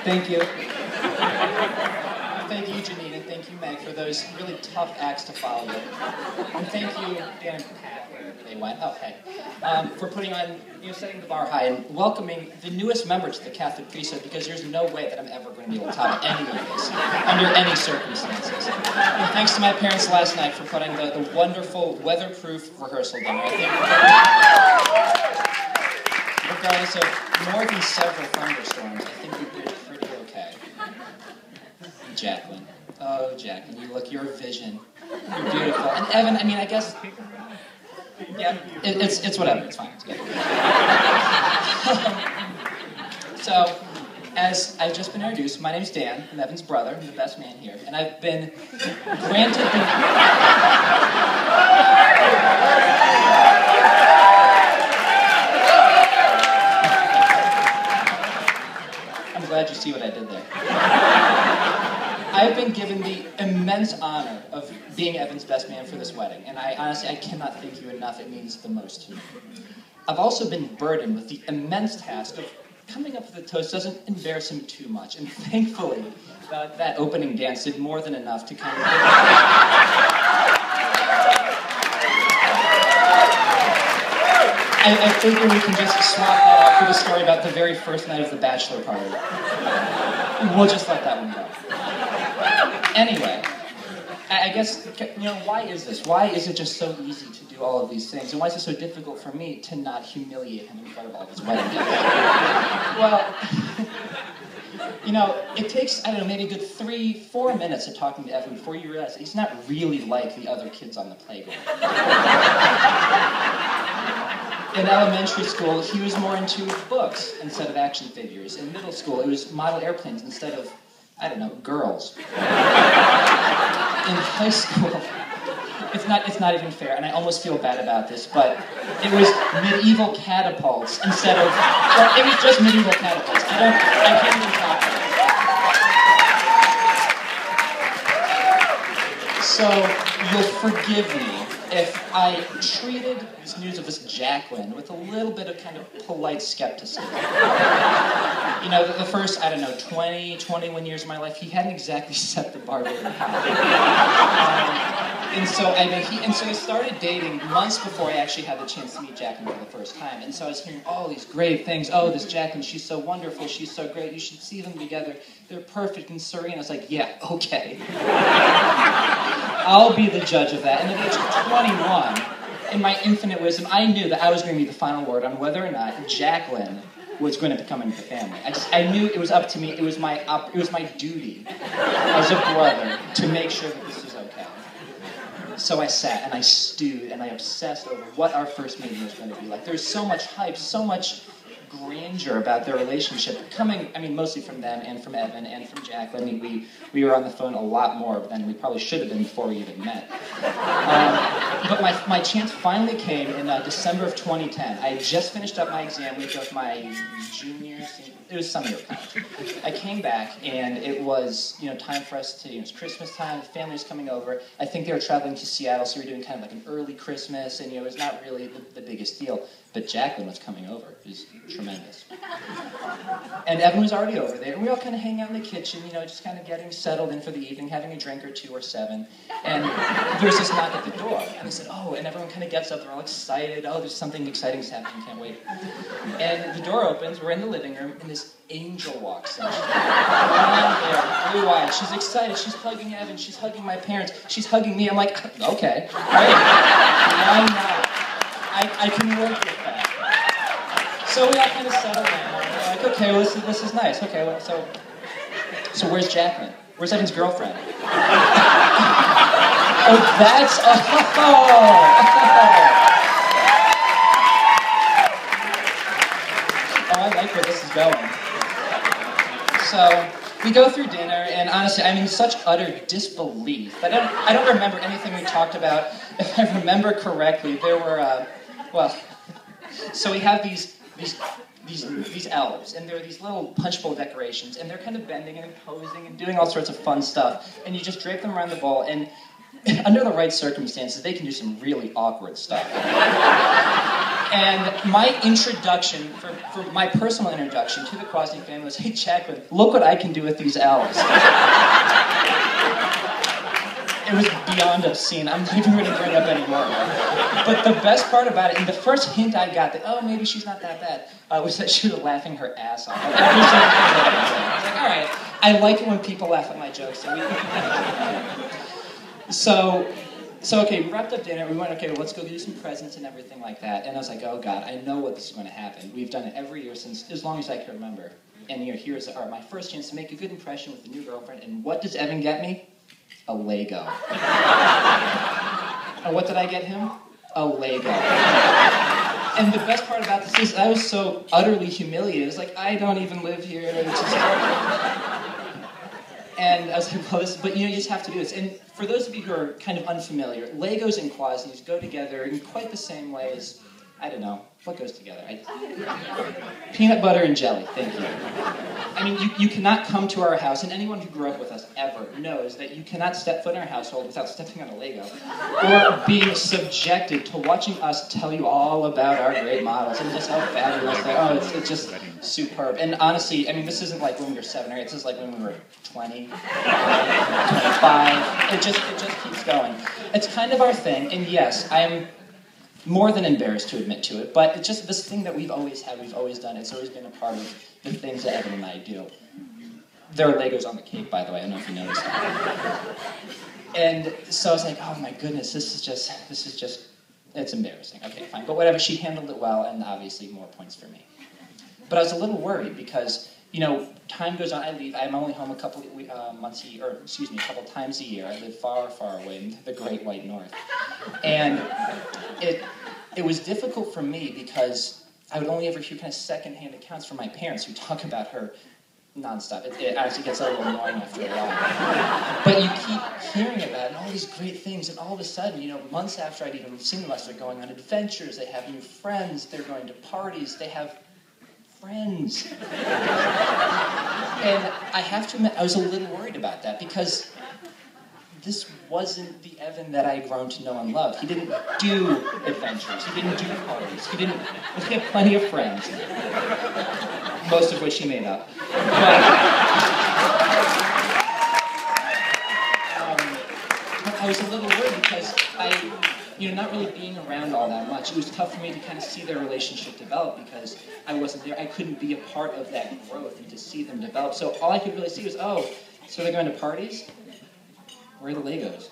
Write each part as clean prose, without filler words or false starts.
Thank you. Thank you, Janine, and thank you, Meg, for those really tough acts to follow. And thank you, Dan and Pat, where they went. Oh, hey. For putting on, setting the bar high and welcoming the newest member to the Catholic priesthood, because there's no way that I'm ever going to be able to top any of this under any circumstances. And thanks to my parents last night for putting the wonderful weatherproof rehearsal dinner. I think, regardless of more than several thunderstorms, I think we did pretty okay. Jacqueline. Oh, Jacqueline, you're a vision. You're beautiful. And Evan, I guess, yeah, it's whatever. It's fine. It's good. So, as I've just been introduced, my name's Dan. I'm Evan's brother. I'm the best man here. And I've been granted the... I'm glad you see what I did there. I've been given the immense honor of being Evan's best man for this wedding, and I cannot thank you enough. It means the most to me. I've also been burdened with the immense task of coming up with a toast doesn't embarrass him too much, and thankfully, that opening dance did more than enough to kind of... I figure we can just swap that out for the story about the very first night of the bachelor party. We'll just let that one go. Anyway, I guess, why is this? Why is it just so easy to do all of these things? And why is it so difficult for me to not humiliate him in front of all of his wedding guests? Well, it takes, maybe a good 3-4 minutes of talking to Evan before you realize he's not really like the other kids on the playground. In elementary school, he was more into books instead of action figures. In middle school, it was model airplanes instead of, girls. In high school, it's not even fair, and I almost feel bad about this, but it was medieval catapults instead of, it was just medieval catapults. I can't even talk about it. So, you'll forgive me if I treated this news of this Jacqueline with a little bit of kind of polite skepticism. The first, 21 years of my life, he hadn't exactly set the bar very high. And so he started dating months before I actually had the chance to meet Jacqueline for the first time. And so I was hearing all these great things. Oh, this Jacqueline, she's so wonderful, she's so great, you should see them together. They're perfect and serene. I was like, yeah, okay. I'll be the judge of that. And at age 21, in my infinite wisdom, I knew that I was going to be the final word on whether or not Jacqueline was going to become into the family. I knew it was up to me. It was my duty as a brother to make sure that this was okay. So I sat and I stewed and I obsessed over what our first meeting was going to be like. There's so much hype, so much grandeur about their relationship coming, mostly from them and from Evan and from Jacqueline. We were on the phone a lot more than we probably should have been before we even met. But my chance finally came in December of 2010. I had just finished up my exam week of my junior, it was summer year college. I came back and it was, time for us to, it's Christmas time, the family was coming over. I think they were traveling to Seattle, so we were doing kind of like an early Christmas, and it was not really the biggest deal. But Jacqueline was coming over. It was tremendous. And Evan was already over there, and we all kind of hang out in the kitchen, just kind of getting settled in for the evening, having a drink or two or 7. And there's this knock at the door. And I said, oh, and everyone kind of gets up, they're all excited. Oh, there's something exciting's happening, can't wait. And the door opens, we're in the living room, and this angel walks in. Blonde hair, blue-eyed. She's excited, she's hugging Evan, she's hugging my parents, she's hugging me. I'm like, okay, right? Why not? I can work with that. So we all kind of settled down. We're like, okay, well, this is nice. Okay, well, so where's Jacqueline? Where's Evan's girlfriend? Oh, that's... Oh, I like where this is going. So we go through dinner, and honestly, I'm in such utter disbelief. But I don't remember anything we talked about. If I remember correctly, there were... so we have these elves, and they're these little punch bowl decorations, and they're kind of bending and posing and doing all sorts of fun stuff, and you just drape them around the bowl, and under the right circumstances, they can do some really awkward stuff. And my introduction, for my personal introduction to the Kwasny family was, hey, Jacqueline, look what I can do with these L's. It was beyond obscene. I'm not even going to bring it up anymore. But the best part about it, and the first hint I got that, oh, maybe she's not that bad, was that she was laughing her ass off. Every single thing that I was saying. I was like, all right, I like it when people laugh at my jokes. So okay, we wrapped up dinner. We went, okay, well, let's go do some presents and everything like that. And I was like, oh, God, I know what this is going to happen. We've done it every year since as long as I can remember. And here's my first chance to make a good impression with the new girlfriend. And what does Evan get me? A Lego. And what did I get him? A Lego. And the best part about this is I was so utterly humiliated. It's like, I don't even live here. It's just... And I was like, well, but you just have to do this. And for those of you who are kind of unfamiliar, Legos and Kwasnys go together in quite the same way as, I don't know, what goes together? Peanut butter and jelly, thank you. I mean, you cannot come to our house, and anyone who grew up with us ever knows that you cannot step foot in our household without stepping on a Lego, or being subjected to watching us tell you all about our great models, and just how fabulous they are. Oh, it's just superb. And honestly, I mean, this isn't like when we were 7 or 8, this is like when we were 20, 25. It just keeps going. It's kind of our thing, and yes, I am more than embarrassed to admit to it, but it's just this thing that we've always had, we've always done. It's always been a part of the things that Evan and I do. There are Legos on the cake, by the way. I don't know if you noticed. And so I was like, oh my goodness, this is just, it's embarrassing. Okay, fine. But whatever, she handled it well, and obviously more points for me. But I was a little worried because, time goes on, I leave. I'm only home a couple months a year, or excuse me, a couple times a year. I live far, far away in the great white north. And it was difficult for me because I would only ever hear kind of secondhand accounts from my parents who talk about her nonstop. It actually gets a little annoying after a while. But you keep hearing about it and all these great things, and all of a sudden, months after I'd even seen them, they're going on adventures, they have new friends, they're going to parties, they have friends. And I have to admit, I was a little worried about that because this wasn't the Evan that I had grown to know and love. He didn't do adventures. He didn't do parties. He had plenty of friends, most of which he made up. But I was a little worried because not really being around all that much, it was tough for me to kind of see their relationship develop because I wasn't there. I couldn't be a part of that growth and to see them develop. So all I could really see was, oh, so they're going to parties? Where are the Legos?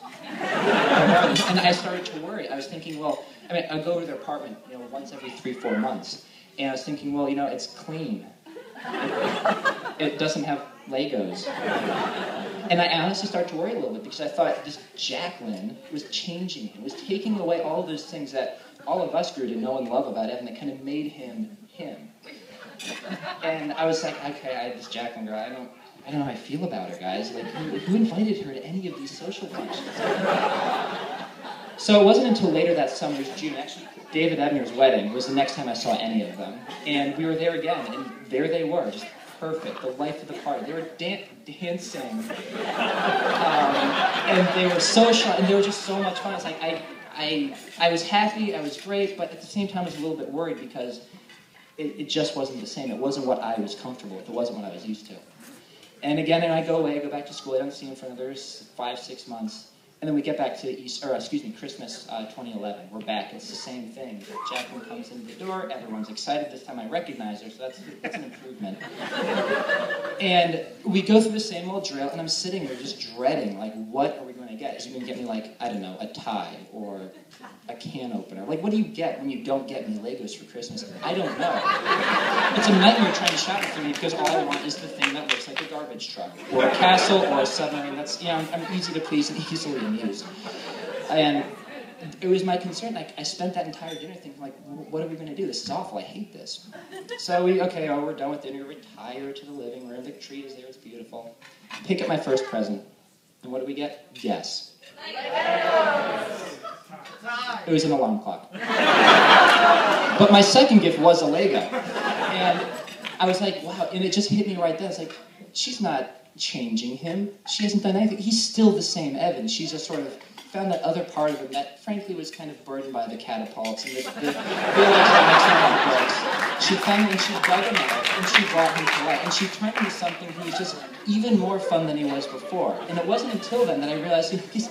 And I started to worry. I was thinking, well, I'd go to their apartment, once every 3-4 months. And I was thinking, well, it's clean. It doesn't have Legos. And I honestly started to worry a little bit because I thought this Jacqueline was changing him, was taking away all of those things that all of us grew to know and love about Evan that kind of made him him. And I was like, okay, this Jacqueline girl, I don't know how I feel about her, guys. Like, who invited her to any of these social functions? So it wasn't until later that summer, it was June, actually, David Ebner's wedding was the next time I saw any of them. And we were there again, and there they were, just perfect, the life of the party. They were dancing, and they were social, and they were just so much fun. It's like, I was happy, I was great, but at the same time I was a little bit worried because it just wasn't the same. It wasn't what I was comfortable with. It wasn't what I was used to. And again, and I go away, I go back to school, I don't see him for another 5-6 months. And then we get back to Christmas 2011. We're back. It's the same thing. Jacqueline comes in the door. Everyone's excited. This time I recognize her, so that's an improvement. And we go through the same old drill, and I'm sitting there just dreading, like, what are we going to get? Is he going to get me, like, I don't know, a tie or a can opener? Like, what do you get when you don't get me Legos for Christmas? I don't know. It's a nightmare trying to shop for me because all I want is the thing that looks like a garbage truck or a castle or a submarine. That's, I'm easy to please and easily amused. And it was my concern. I spent that entire dinner thinking, like, what are we going to do? This is awful. I hate this. So we're done with dinner. We retire to the living room. The tree is there. It's beautiful. Pick up my first present. And what do we get? Guess. It was an alarm clock. But my second gift was a Lego. And I was like, wow. And it just hit me right then. It's like, she's not changing him. She hasn't done anything. He's still the same Evan. She's just sort of found that other part of him that, frankly, was kind of burdened by the catapults and the electronic books. She found him and she dug him out and she brought him to life. And she turned him into something who was just even more fun than he was before. And it wasn't until then that I realized he's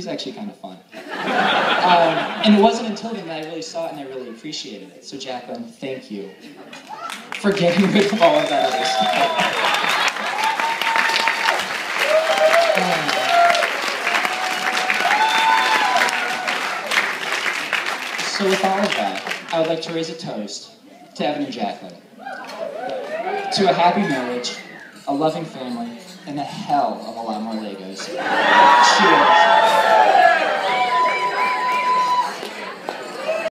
actually kind of fun. And it wasn't until then that I really saw it and I really appreciated it. So Jacqueline, thank you for getting rid of all of that other stuff. So with all of that, I would like to raise a toast to Evan and Jacqueline. To a happy marriage, a loving family, and a hell of a lot more Legos. Cheers.